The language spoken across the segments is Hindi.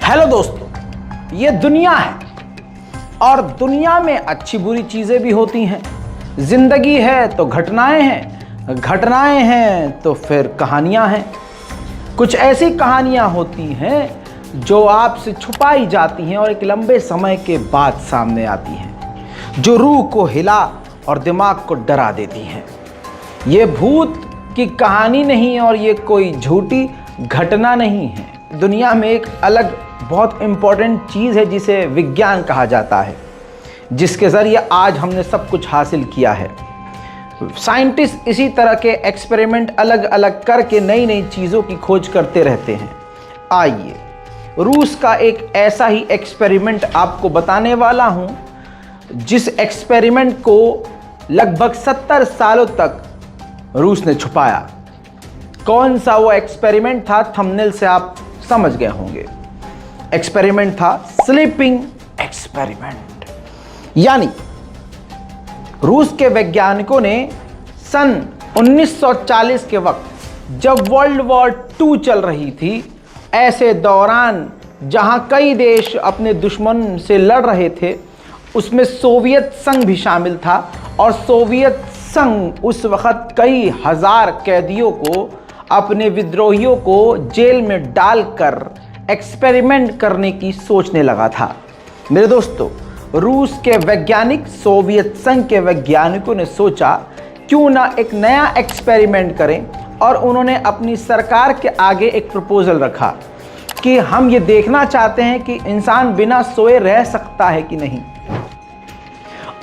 हेलो दोस्तों, ये दुनिया है और दुनिया में अच्छी बुरी चीज़ें भी होती हैं। जिंदगी है तो घटनाएं हैं, घटनाएं हैं तो फिर कहानियां हैं। कुछ ऐसी कहानियां होती हैं जो आपसे छुपाई जाती हैं और एक लंबे समय के बाद सामने आती हैं, जो रूह को हिला और दिमाग को डरा देती हैं। ये भूत की कहानी नहीं और ये कोई झूठी घटना नहीं है। दुनिया में एक अलग बहुत इम्पोर्टेंट चीज़ है जिसे विज्ञान कहा जाता है, जिसके ज़रिए आज हमने सब कुछ हासिल किया है। साइंटिस्ट इसी तरह के एक्सपेरिमेंट अलग अलग करके नई नई चीज़ों की खोज करते रहते हैं। आइए रूस का एक ऐसा ही एक्सपेरिमेंट आपको बताने वाला हूँ, जिस एक्सपेरिमेंट को लगभग 70 सालों तक रूस ने छुपाया। कौन सा वो एक्सपेरिमेंट था, थंबनेल से आप समझ गए होंगे। एक्सपेरिमेंट था स्लीपिंग एक्सपेरिमेंट। यानी रूस के वैज्ञानिकों ने सन 1940 के वक्त, जब वर्ल्ड वॉर 2 चल रही थी, ऐसे दौरान जहां कई देश अपने दुश्मन से लड़ रहे थे, उसमें सोवियत संघ भी शामिल था। और सोवियत संघ उस वक्त कई हजार कैदियों को, अपने विद्रोहियों को जेल में डालकर एक्सपेरिमेंट करने की सोचने लगा था। मेरे दोस्तों, रूस के वैज्ञानिक सोवियत संघ के वैज्ञानिकों ने सोचा क्यों ना एक नया एक्सपेरिमेंट करें, और उन्होंने अपनी सरकार के आगे एक प्रपोजल रखा कि हम ये देखना चाहते हैं कि इंसान बिना सोए रह सकता है कि नहीं।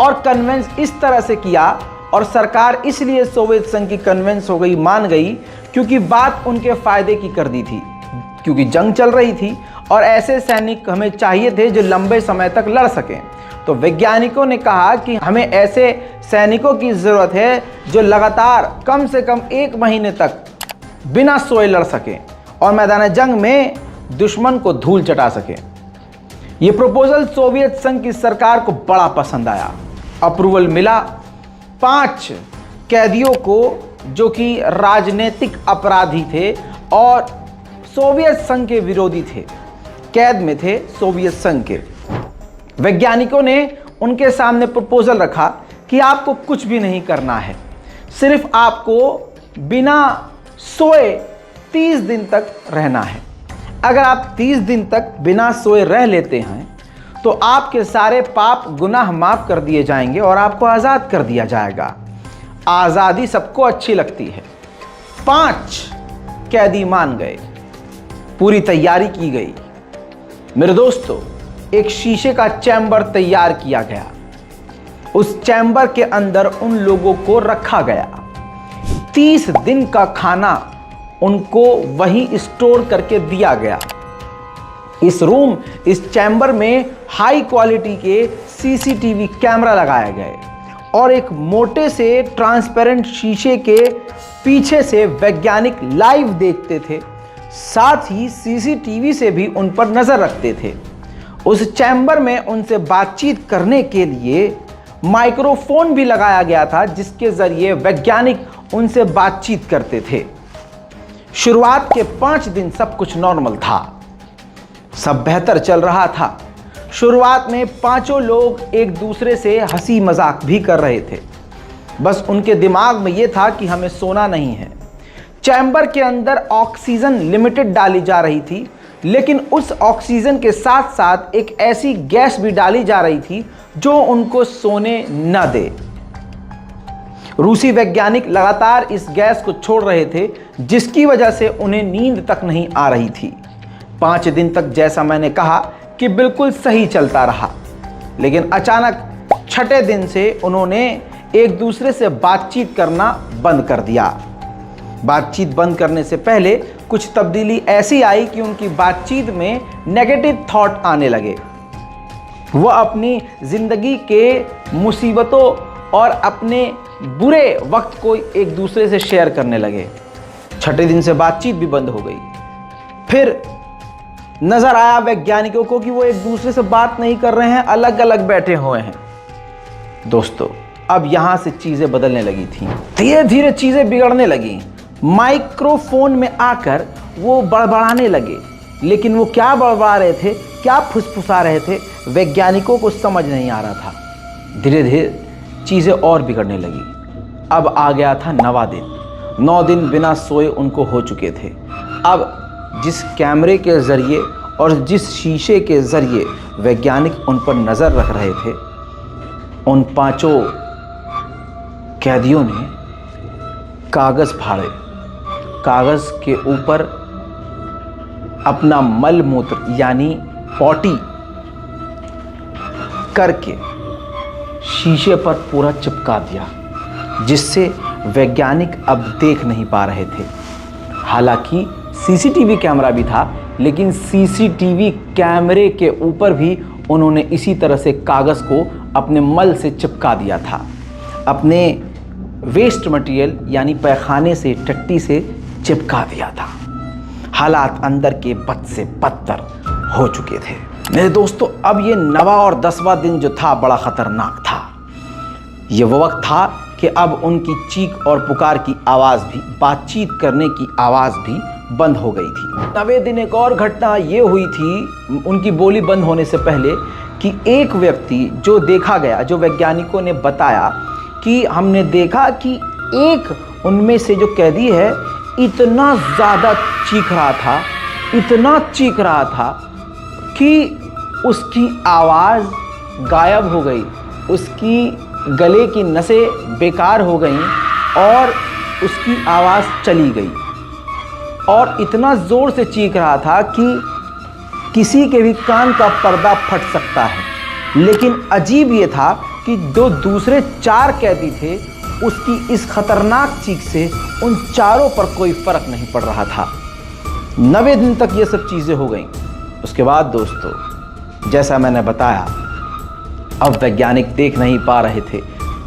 और कन्वेंस इस तरह से किया, और सरकार इसलिए सोवियत संघ की कन्वेंस हो गई, मान गई, क्योंकि बात उनके फायदे की कर दी थी, क्योंकि जंग चल रही थी और ऐसे सैनिक हमें चाहिए थे जो लंबे समय तक लड़ सकें। तो वैज्ञानिकों ने कहा कि हमें ऐसे सैनिकों की ज़रूरत है जो लगातार कम से कम 1 महीने तक बिना सोए लड़ सकें और मैदान जंग में दुश्मन को धूल चटा सकें। ये प्रपोजल सोवियत संघ की सरकार को बड़ा पसंद आया, अप्रूवल मिला। 5 कैदियों को, जो कि राजनीतिक अपराधी थे और सोवियत संघ के विरोधी थे, कैद में थे सोवियत संघ के। वैज्ञानिकों ने उनके सामने प्रपोजल रखा कि आपको कुछ भी नहीं करना है, सिर्फ आपको बिना सोए 30 दिन तक रहना है। अगर आप 30 दिन तक बिना सोए रह लेते हैं तो आपके सारे पाप गुनाह माफ कर दिए जाएंगे और आपको आज़ाद कर दिया जाएगा। आज़ादी सबको अच्छी लगती है। 5 कैदी मान गए, पूरी तैयारी की गई। मेरे दोस्तों, एक शीशे का चैम्बर तैयार किया गया। उस चैम्बर के अंदर उन लोगों को रखा गया। 30 दिन का खाना उनको वहीं स्टोर करके दिया गया। इस चैम्बर में हाई क्वालिटी के सीसीटीवी कैमरा लगाए गए और एक मोटे से ट्रांसपेरेंट शीशे के पीछे से वैज्ञानिक लाइव देखते थे, साथ ही सीसीटीवी से भी उन पर नज़र रखते थे। उस चैम्बर में उनसे बातचीत करने के लिए माइक्रोफोन भी लगाया गया था, जिसके ज़रिए वैज्ञानिक उनसे बातचीत करते थे। शुरुआत के 5 दिन सब कुछ नॉर्मल था, सब बेहतर चल रहा था। शुरुआत में 5 लोग एक दूसरे से हंसी मजाक भी कर रहे थे, बस उनके दिमाग में यह था कि हमें सोना नहीं है। चैम्बर के अंदर ऑक्सीजन लिमिटेड डाली जा रही थी, लेकिन उस ऑक्सीजन के साथ साथ एक ऐसी गैस भी डाली जा रही थी जो उनको सोने न दे। रूसी वैज्ञानिक लगातार इस गैस को छोड़ रहे थे, जिसकी वजह से उन्हें नींद तक नहीं आ रही थी। 5 दिन तक, जैसा मैंने कहा, कि बिल्कुल सही चलता रहा, लेकिन अचानक 6ठे दिन से उन्होंने एक दूसरे से बातचीत करना बंद कर दिया। बातचीत बंद करने से पहले कुछ तब्दीली ऐसी आई कि उनकी बातचीत में नेगेटिव थॉट आने लगे। वो अपनी ज़िंदगी के मुसीबतों और अपने बुरे वक्त को एक दूसरे से शेयर करने लगे। 6ठे दिन से बातचीत भी बंद हो गई। फिर नज़र आया वैज्ञानिकों को कि वो एक दूसरे से बात नहीं कर रहे हैं, अलग अलग बैठे हुए हैं। दोस्तों, अब यहाँ से चीज़ें बदलने लगी थी, धीरे धीरे चीज़ें बिगड़ने लगी। माइक्रोफोन में आकर वो बड़बड़ाने लगे लेकिन वो क्या बड़बड़ा रहे थे, क्या फुसफुसा रहे थे, वैज्ञानिकों को समझ नहीं आ रहा था। धीरे धीरे चीज़ें और बिगड़ने लगी। अब आ गया था 9वां दिन। 9 दिन बिना सोए उनको हो चुके थे। अब जिस कैमरे के ज़रिए और जिस शीशे के ज़रिए वैज्ञानिक उन पर नज़र रख रहे थे, उन 5 कैदियों ने कागज़ फाड़े। कागज़ के ऊपर अपना मल मूत्र यानी पॉटी करके शीशे पर पूरा चिपका दिया, जिससे वैज्ञानिक अब देख नहीं पा रहे थे। हालांकि सीसीटीवी कैमरा भी था, लेकिन सीसीटीवी कैमरे के ऊपर भी उन्होंने इसी तरह से कागज़ को अपने मल से चिपका दिया था, अपने वेस्ट मटेरियल यानी पैखाने से, टट्टी से चिपका दिया था। हालात अंदर के बद से बदतर हो चुके थे। मेरे दोस्तों, अब ये 9वां और 10वां दिन जो था बड़ा ख़तरनाक था। ये वो वक्त था कि अब उनकी चीख और पुकार की आवाज़ भी, बातचीत करने की आवाज़ भी बंद हो गई थी। 9वें दिन एक और घटना ये हुई थी उनकी बोली बंद होने से पहले कि एक व्यक्ति जो देखा गया, जो वैज्ञानिकों ने बताया कि हमने देखा कि एक उनमें से जो कैदी है इतना ज़्यादा चीख रहा था, इतना चीख रहा था कि उसकी आवाज़ गायब हो गई, उसकी गले की नसें बेकार हो गईं और उसकी आवाज़ चली गई। और इतना ज़ोर से चीख रहा था कि किसी के भी कान का पर्दा फट सकता है। लेकिन अजीब ये था कि जो दूसरे 4 कैदी थे, उसकी इस खतरनाक चीख से उन चारों पर कोई फ़र्क नहीं पड़ रहा था। 9वें दिन तक ये सब चीज़ें हो गईं। उसके बाद दोस्तों, जैसा मैंने बताया, अब वैज्ञानिक देख नहीं पा रहे थे,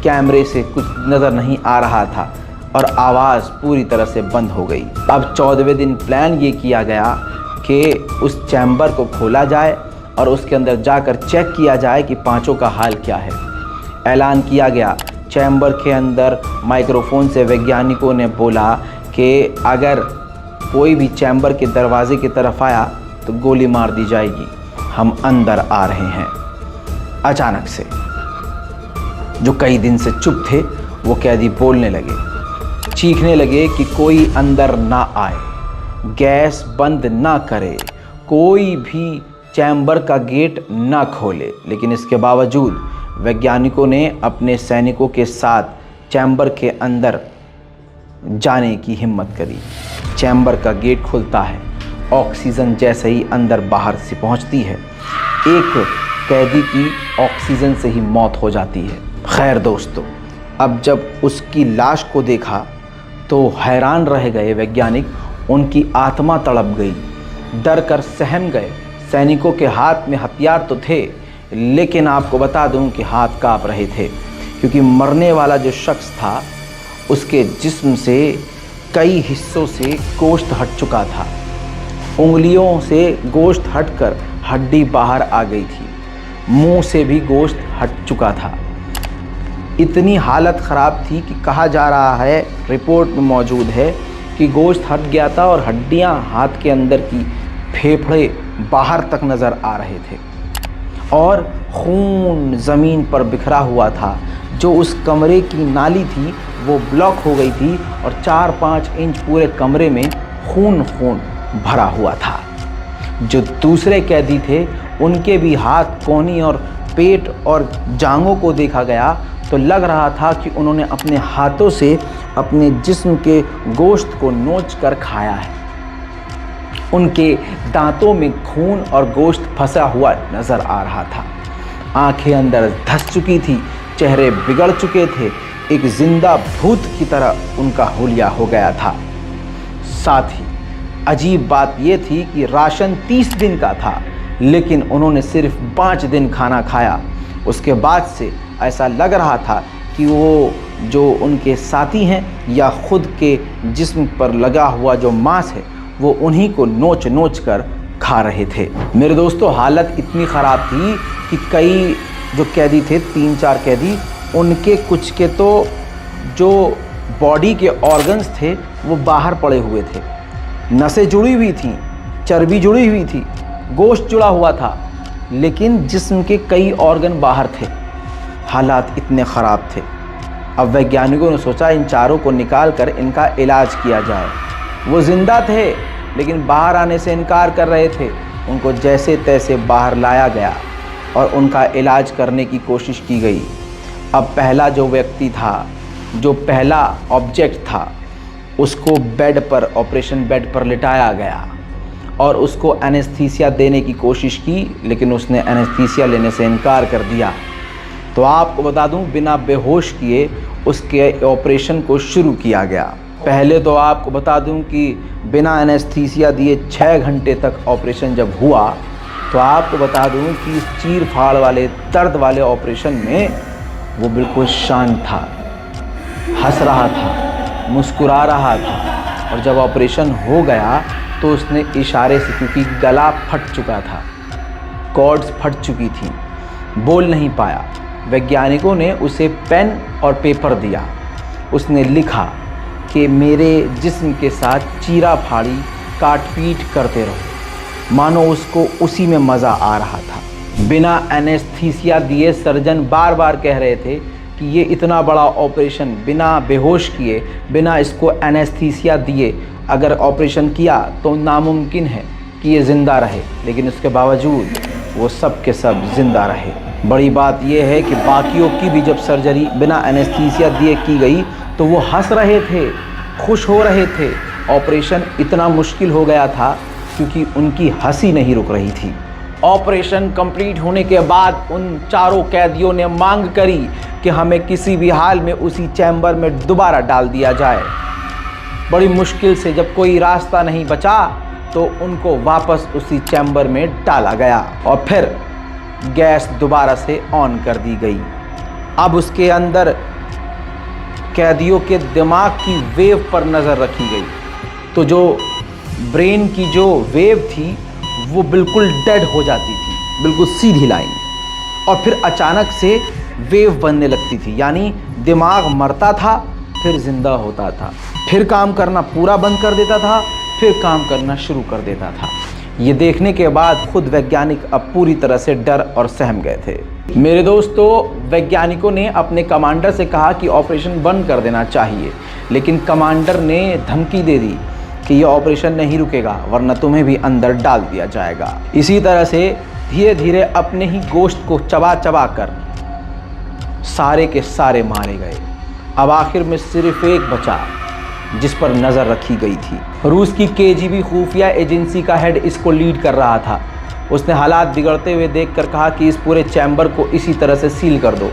कैमरे से कुछ नज़र नहीं आ रहा था और आवाज़ पूरी तरह से बंद हो गई। अब 14वें दिन प्लान ये किया गया कि उस चैम्बर को खोला जाए और उसके अंदर जाकर चेक किया जाए कि 5 का हाल क्या है। ऐलान किया गया। चैम्बर के अंदर माइक्रोफोन से वैज्ञानिकों ने बोला कि अगर कोई भी चैम्बर के दरवाजे की तरफ आया तो गोली मार दी जाएगी, हम अंदर आ रहे हैं। अचानक से जो कई दिन से चुप थे वो कैदी बोलने लगे, चीखने लगे कि कोई अंदर ना आए, गैस बंद ना करे, कोई भी चैम्बर का गेट ना खोले। लेकिन इसके बावजूद वैज्ञानिकों ने अपने सैनिकों के साथ चैम्बर के अंदर जाने की हिम्मत करी। चैम्बर का गेट खुलता है, ऑक्सीजन जैसे ही अंदर बाहर से पहुंचती है, एक कैदी की ऑक्सीजन से ही मौत हो जाती है। खैर दोस्तों, अब जब उसकी लाश को देखा तो हैरान रह गए वैज्ञानिक, उनकी आत्मा तड़प गई, डर कर सहम गए। सैनिकों के हाथ में हथियार तो थे, लेकिन आपको बता दूं कि हाथ काँप रहे थे, क्योंकि मरने वाला जो शख्स था उसके जिस्म से कई हिस्सों से गोश्त हट चुका था। उंगलियों से गोश्त हटकर हड्डी बाहर आ गई थी, मुंह से भी गोश्त हट चुका था। इतनी हालत ख़राब थी कि कहा जा रहा है, रिपोर्ट में मौजूद है कि गोश्त हट गया था और हड्डियां हाथ के अंदर की, फेफड़े बाहर तक नज़र आ रहे थे और खून ज़मीन पर बिखरा हुआ था। जो उस कमरे की नाली थी वो ब्लॉक हो गई थी और 4-5 इंच पूरे कमरे में खून भरा हुआ था। जो दूसरे कैदी थे उनके भी हाथ, कोहनी और पेट और जांघों को देखा गया तो लग रहा था कि उन्होंने अपने हाथों से अपने जिस्म के गोश्त को नोच कर खाया है। उनके दांतों में खून और गोश्त फंसा हुआ नज़र आ रहा था। आंखें अंदर धंस चुकी थी, चेहरे बिगड़ चुके थे, एक जिंदा भूत की तरह उनका हुलिया हो गया था। साथ ही अजीब बात यह थी कि राशन 30 दिन का था, लेकिन उन्होंने सिर्फ 5 दिन खाना खाया। उसके बाद से ऐसा लग रहा था कि वो जो उनके साथी हैं या खुद के जिस्म पर लगा हुआ जो मांस है वो उन्हीं को नोच नोच कर खा रहे थे। मेरे दोस्तों, हालत इतनी ख़राब थी कि कई जो कैदी थे, 3-4 कैदी, उनके कुछ के तो जो बॉडी के ऑर्गन्स थे वो बाहर पड़े हुए थे, नसें जुड़ी हुई थीं, चर्बी जुड़ी हुई थी, गोश्त जुड़ा हुआ था, लेकिन जिस्म के कई ऑर्गन बाहर थे। हालात इतने ख़राब थे। अब वैज्ञानिकों ने सोचा इन चारों को निकाल कर इनका इलाज किया जाए। वो ज़िंदा थे लेकिन बाहर आने से इनकार कर रहे थे। उनको जैसे तैसे बाहर लाया गया और उनका इलाज करने की कोशिश की गई। अब पहला जो व्यक्ति था, जो पहला ऑब्जेक्ट था, उसको बेड पर, ऑपरेशन बेड पर लिटाया गया और उसको एनेस्थीसिया देने की कोशिश की, लेकिन उसने एनेस्थीसिया लेने से इनकार कर दिया। तो आपको बता दूं, बिना बेहोश किए उसके ऑपरेशन को शुरू किया गया। पहले तो आपको बता दूं कि बिना एनेस्थीसिया दिए 6 घंटे तक ऑपरेशन जब हुआ, तो आपको बता दूं कि इस चीर फाड़ वाले, दर्द वाले ऑपरेशन में वो बिल्कुल शांत था, हंस रहा था, मुस्कुरा रहा था। और जब ऑपरेशन हो गया तो उसने इशारे से, क्योंकि गला फट चुका था, कॉर्ड्स फट चुकी थी, बोल नहीं पाया, वैज्ञानिकों ने उसे पेन और पेपर दिया। उसने लिखा कि मेरे जिस्म के साथ चीरा फाड़ी, काट पीट करते रहो। मानो उसको उसी में मज़ा आ रहा था। बिना एनेस्थीसिया दिए सर्जन बार बार कह रहे थे कि ये इतना बड़ा ऑपरेशन बिना बेहोश किए, बिना इसको एनेस्थीसिया दिए अगर ऑपरेशन किया तो नामुमकिन है कि ये ज़िंदा रहे, लेकिन उसके बावजूद वो सब के सब ज़िंदा रहे। बड़ी बात यह है कि बाकियों की भी जब सर्जरी बिना एनेस्थीसिया दिए की गई तो वो हंस रहे थे, खुश हो रहे थे। ऑपरेशन इतना मुश्किल हो गया था क्योंकि उनकी हंसी नहीं रुक रही थी। ऑपरेशन कंप्लीट होने के बाद उन चारों कैदियों ने मांग करी कि हमें किसी भी हाल में उसी चैम्बर में दोबारा डाल दिया जाए। बड़ी मुश्किल से जब कोई रास्ता नहीं बचा तो उनको वापस उसी चैम्बर में डाला गया और फिर गैस दोबारा से ऑन कर दी गई। अब उसके अंदर कैदियों के दिमाग की वेव पर नज़र रखी गई, तो जो ब्रेन की जो वेव थी वो बिल्कुल डेड हो जाती थी, बिल्कुल सीधी लाइन, और फिर अचानक से वेव बनने लगती थी, यानी दिमाग मरता था फिर ज़िंदा होता था, फिर काम करना पूरा बंद कर देता था, फिर काम करना शुरू कर देता था। ये देखने के बाद खुद वैज्ञानिक अब पूरी तरह से डर और सहम गए थे। मेरे दोस्तों, वैज्ञानिकों ने अपने कमांडर से कहा कि ऑपरेशन बंद कर देना चाहिए, लेकिन कमांडर ने धमकी दे दी कि यह ऑपरेशन नहीं रुकेगा वरना तुम्हें भी अंदर डाल दिया जाएगा। इसी तरह से धीरे धीरे अपने ही गोश्त को चबा चबा कर सारे के सारे मारे गए। अब आखिर में सिर्फ एक बचा जिस पर नज़र रखी गई थी। रूस की KGB खुफिया एजेंसी का हेड इसको लीड कर रहा था। उसने हालात बिगड़ते हुए देखकर कहा कि इस पूरे चैम्बर को इसी तरह से सील कर दो,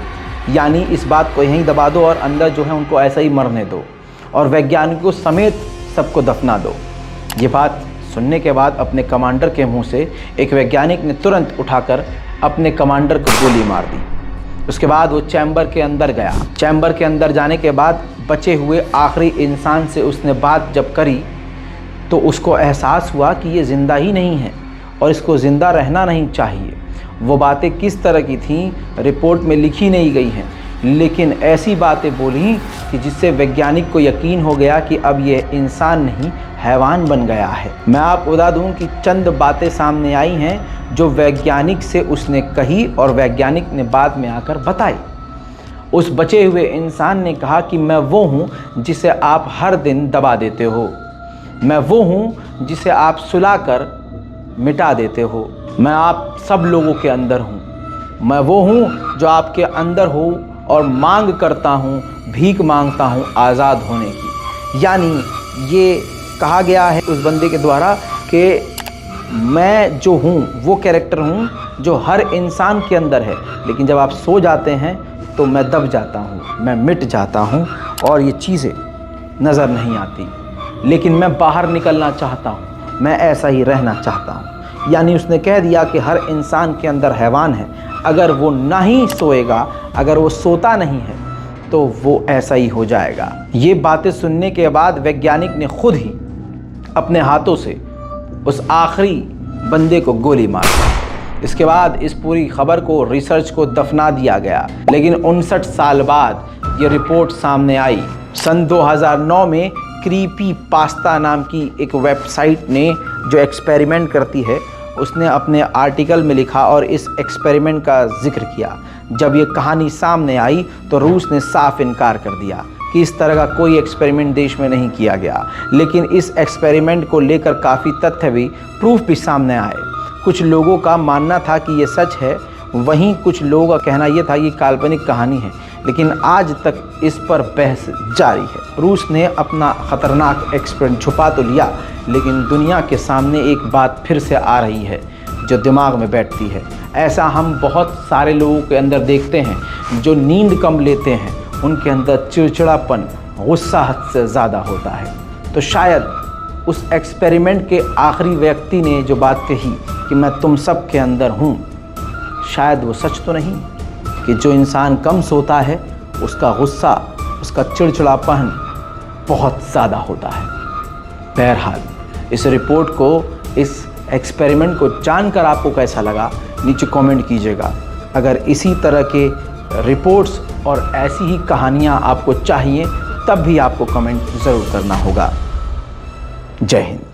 यानी इस बात को यहीं दबा दो और अंदर जो है उनको ऐसा ही मरने दो और वैज्ञानिकों समेत सबको दफना दो। ये बात सुनने के बाद अपने कमांडर के मुंह से एक वैज्ञानिक ने तुरंत उठाकर अपने कमांडर को गोली मार दी। उसके बाद वो चैम्बर के अंदर गया। चैम्बर के अंदर जाने के बाद बचे हुए आखिरी इंसान से उसने बात जब करी तो उसको एहसास हुआ कि ये ज़िंदा ही नहीं है और इसको ज़िंदा रहना नहीं चाहिए। वो बातें किस तरह की थीं रिपोर्ट में लिखी नहीं गई हैं, लेकिन ऐसी बातें बोली कि जिससे वैज्ञानिक को यकीन हो गया कि अब ये इंसान नहीं हैवान बन गया है। मैं आपको बता दूं कि चंद बातें सामने आई हैं जो वैज्ञानिक से उसने कही और वैज्ञानिक ने बाद में आकर बताई। उस बचे हुए इंसान ने कहा कि मैं वो हूँ जिसे आप हर दिन दबा देते हो, मैं वो हूँ जिसे आप सुलाकर मिटा देते हो, मैं आप सब लोगों के अंदर हूँ, मैं वो हूँ जो आपके अंदर हूँ और मांग करता हूँ, भीख मांगता हूँ आज़ाद होने की। यानी ये कहा गया है उस बंदे के द्वारा कि मैं जो हूँ वो कैरेक्टर हूँ जो हर इंसान के अंदर है, लेकिन जब आप सो जाते हैं तो मैं दब जाता हूँ, मैं मिट जाता हूँ और ये चीज़ें नज़र नहीं आती, लेकिन मैं बाहर निकलना चाहता हूँ, मैं ऐसा ही रहना चाहता हूँ। यानी उसने कह दिया कि हर इंसान के अंदर हैवान है, अगर वो नहीं सोएगा, अगर वो सोता नहीं है तो वो ऐसा ही हो जाएगा। ये बातें सुनने के बाद वैज्ञानिक ने खुद ही अपने हाथों से उस आखिरी बंदे को गोली मार दी। इसके बाद इस पूरी खबर को, रिसर्च को दफना दिया गया। लेकिन 59 साल बाद ये रिपोर्ट सामने आई। सन 2009 में क्रीपी पास्ता नाम की एक वेबसाइट ने जो एक्सपेरिमेंट करती है, उसने अपने आर्टिकल में लिखा और इस एक्सपेरिमेंट का जिक्र किया। जब ये कहानी सामने आई तो रूस ने साफ इनकार कर दिया कि इस तरह का कोई एक्सपेरिमेंट देश में नहीं किया गया। लेकिन इस एक्सपेरिमेंट को लेकर काफ़ी तथ्य भी, प्रूफ भी सामने आए। कुछ लोगों का मानना था कि ये सच है, वहीं कुछ लोगों का कहना ये था कि काल्पनिक कहानी है। लेकिन आज तक इस पर बहस जारी है। रूस ने अपना ख़तरनाक एक्सपेरिमेंट छुपा तो लिया, लेकिन दुनिया के सामने एक बात फिर से आ रही है जो दिमाग में बैठती है। ऐसा हम बहुत सारे लोगों के अंदर देखते हैं जो नींद कम लेते हैं, उनके अंदर चिड़चिड़ापन, गुस्सा हद से ज़्यादा होता है। तो शायद उस एक्सपेरिमेंट के आखिरी व्यक्ति ने जो बात कही कि मैं तुम सब के अंदर हूँ, शायद वो सच तो नहीं कि जो इंसान कम सोता है उसका गुस्सा, उसका चिड़चिड़ापन बहुत ज़्यादा होता है। बहरहाल इस रिपोर्ट को, इस एक्सपेरिमेंट को जानकर आपको कैसा लगा, नीचे कमेंट कीजिएगा। अगर इसी तरह के रिपोर्ट्स और ऐसी ही कहानियाँ आपको चाहिए तब भी आपको कमेंट ज़रूर करना होगा। जय हिंद।